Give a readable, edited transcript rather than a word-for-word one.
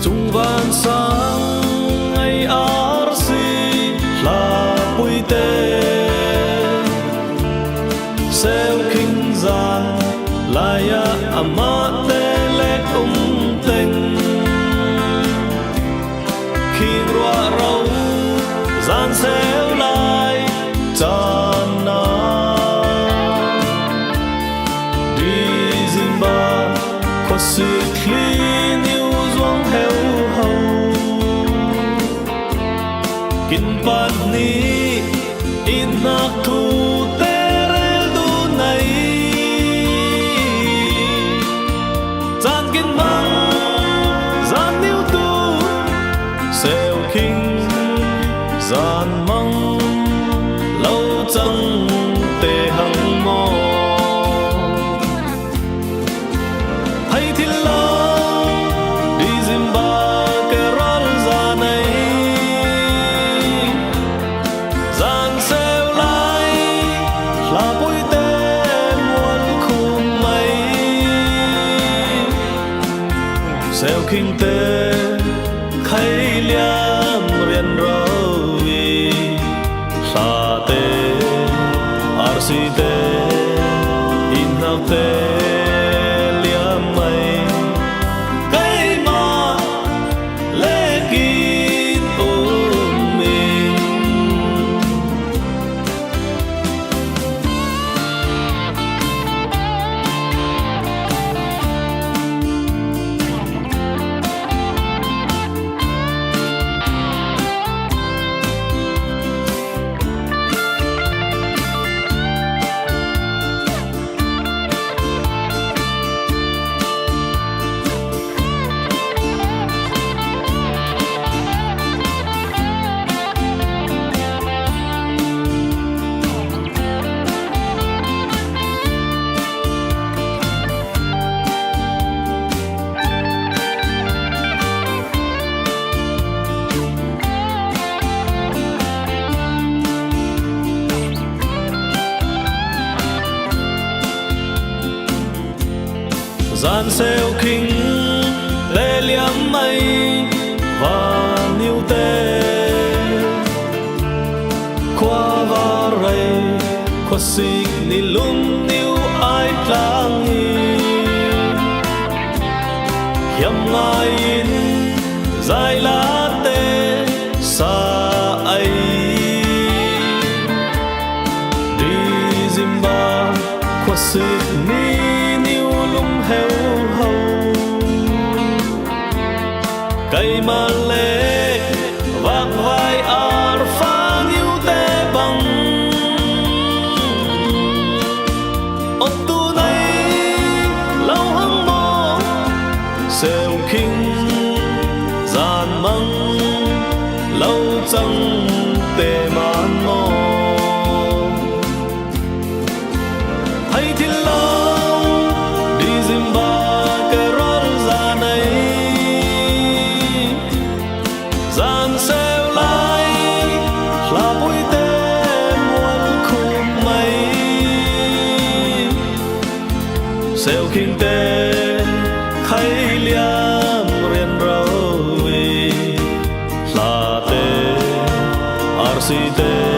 Trung vạn sáng ngày RC là bụi tê xeo kinh gian lại ama tê lệ tình khi rùa râu gian xeo lại tràn na đi Zimba có sự clean yêu doang heo hầu kinh bát ni in nak thu tere du này gian kinh mang gian yêu tu xeo kinh gian mang lâu chẳng tê hằng mò hay thiên lao đi Zimba cái rol ra này gian xeo lại là bụi tê muôn khung mây xeo kinh tê khay liam riêng rồi sa tê RC tê in học tê liam mây cái mà lê kín ôm mình gian xeo kinh tê liam mây và niu tê qua va rây qua xích ni lum niu ai tlang hiam ngai in dài lá tê sa ai đi Zimba qua xích ni heo hầu cây mà lệ vác vai alpha yêu tê bằng ô tu này lâu hăng mô xeo kinh gian măng lâu chẳng tê man mô hay thiên lâu Zimba cái rol ra này gian xeo lại là bụi tê muôn khung mây xeo kinh tê khay liam riêng rồi là tê RC tê